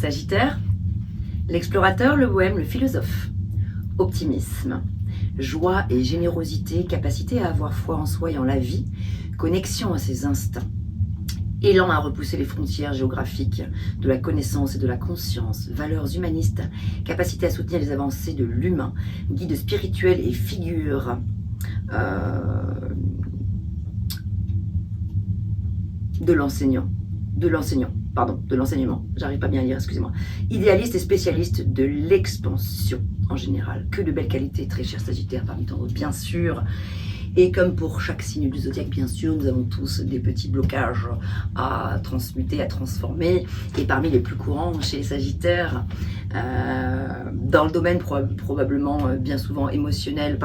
Sagittaire, l'explorateur, le bohème, le philosophe. Optimisme, joie et générosité, capacité à avoir foi en soi et en la vie, connexion à ses instincts. Élan à repousser les frontières géographiques de la connaissance et de la conscience, valeurs humanistes, capacité à soutenir les avancées de l'humain, guide spirituel et figure de l'enseignement, j'arrive pas bien à lire, excusez-moi. Idéaliste et spécialiste de l'expansion en général. Que de belles qualités, très cher Sagittaire, parmi tant d'autres, bien sûr. Et comme pour chaque signe du zodiaque, bien sûr, nous avons tous des petits blocages à transmuter, à transformer. Et parmi les plus courants chez les Sagittaires, dans le domaine probablement bien souvent émotionnel,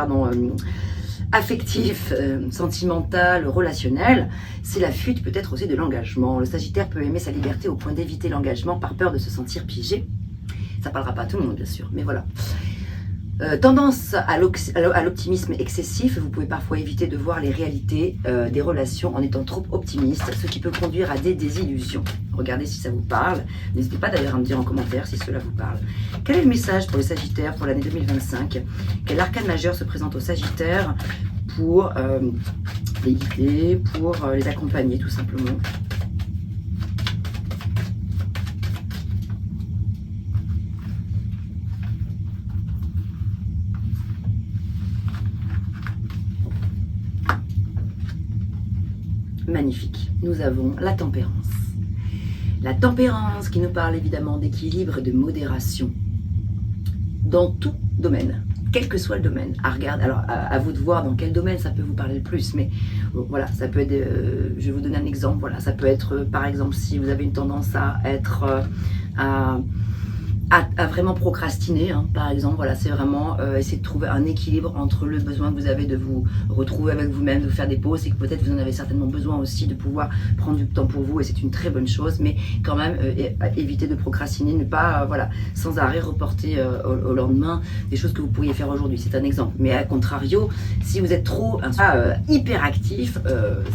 affectif, sentimental, relationnel, c'est la fuite peut-être aussi de l'engagement. Le Sagittaire peut aimer sa liberté au point d'éviter l'engagement par peur de se sentir piégé. Ça ne parlera pas à tout le monde, bien sûr, mais voilà. Tendance à l'optimisme excessif, vous pouvez parfois éviter de voir les réalités des relations en étant trop optimiste, ce qui peut conduire à des désillusions. Regardez si ça vous parle. N'hésitez pas d'ailleurs à me dire en commentaire si cela vous parle. Quel est le message pour les Sagittaires pour l'année 2025? Quel arcane majeur se présente aux Sagittaires pour les guider, pour les accompagner tout simplement? Magnifique. Nous avons la tempérance. La tempérance qui nous parle évidemment d'équilibre et de modération dans tout domaine, quel que soit le domaine. Alors, à vous de voir dans quel domaine ça peut vous parler le plus, mais voilà, ça peut être, je vais vous donner un exemple, voilà, ça peut être par exemple si vous avez une tendance à être, à vraiment procrastiner, hein, par exemple, voilà, c'est vraiment essayer de trouver un équilibre entre le besoin que vous avez de vous retrouver avec vous-même, de faire des pauses, et que peut-être vous en avez certainement besoin aussi de pouvoir prendre du temps pour vous, et c'est une très bonne chose, mais quand même éviter de procrastiner, ne pas voilà, sans arrêt reporter au lendemain des choses que vous pourriez faire aujourd'hui, c'est un exemple. Mais à contrario, si vous êtes trop hyper actif,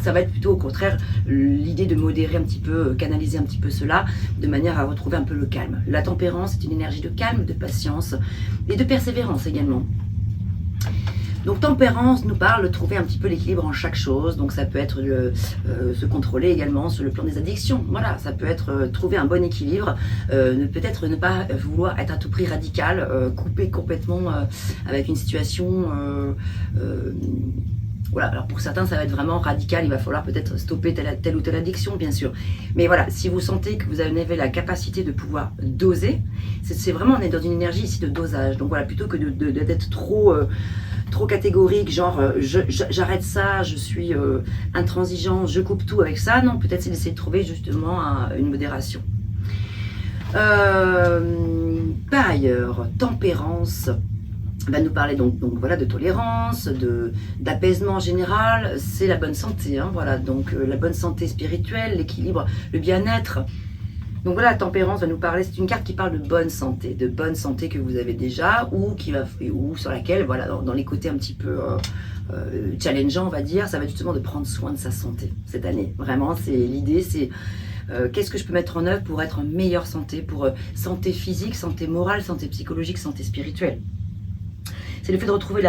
ça va être plutôt au contraire l'idée de modérer un petit peu, canaliser un petit peu cela, de manière à retrouver un peu le calme. La tempérance, une énergie de calme, de patience et de persévérance également. Donc tempérance nous parle de trouver un petit peu l'équilibre en chaque chose, donc ça peut être se contrôler également sur le plan des addictions, voilà, ça peut être trouver un bon équilibre, peut-être ne pas vouloir être à tout prix radical, couper complètement avec une situation voilà, alors pour certains ça va être vraiment radical, il va falloir peut-être stopper telle ou telle addiction bien sûr. Mais voilà, si vous sentez que vous avez la capacité de pouvoir doser, c'est vraiment, on est dans une énergie ici de dosage. Donc voilà, plutôt que d'être trop catégorique, genre j'arrête ça, je suis intransigeant, je coupe tout avec ça. Non, peut-être c'est d'essayer de trouver justement une modération. Par ailleurs, tempérance va nous parler donc voilà, de tolérance, d'apaisement général, c'est la bonne santé, hein, voilà, donc la bonne santé spirituelle, l'équilibre, le bien-être. Donc voilà, la tempérance va nous parler, c'est une carte qui parle de bonne santé que vous avez déjà, ou sur laquelle, voilà, dans les côtés un petit peu challengeants, on va dire, ça va justement de prendre soin de sa santé cette année. Vraiment, c'est l'idée, c'est qu'est-ce que je peux mettre en œuvre pour être en meilleure santé, pour santé physique, santé morale, santé psychologique, santé spirituelle. C'est le fait de retrouver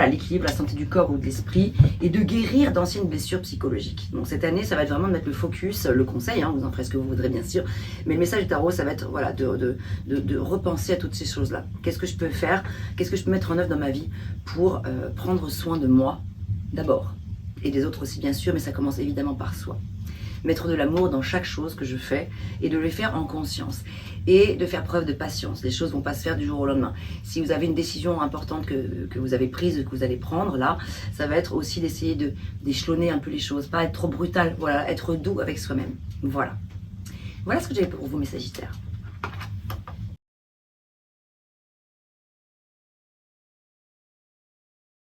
l'équilibre, la santé du corps ou de l'esprit, et de guérir d'anciennes blessures psychologiques. Donc cette année, ça va être vraiment de mettre le focus, le conseil, hein, vous en ferez ce que vous voudrez bien sûr, mais le message du tarot, ça va être voilà, de repenser à toutes ces choses-là. Qu'est-ce que je peux faire, qu'est-ce que je peux mettre en œuvre dans ma vie pour prendre soin de moi d'abord, et des autres aussi bien sûr, mais ça commence évidemment par soi. Mettre de l'amour dans chaque chose que je fais et de le faire en conscience et de faire preuve de patience. Les choses ne vont pas se faire du jour au lendemain. Si vous avez une décision importante que vous avez prise, que vous allez prendre là, ça va être aussi d'essayer d'échelonner un peu les choses, pas être trop brutal, voilà, être doux avec soi-même. Voilà. Voilà ce que j'avais pour vous mes Sagittaires.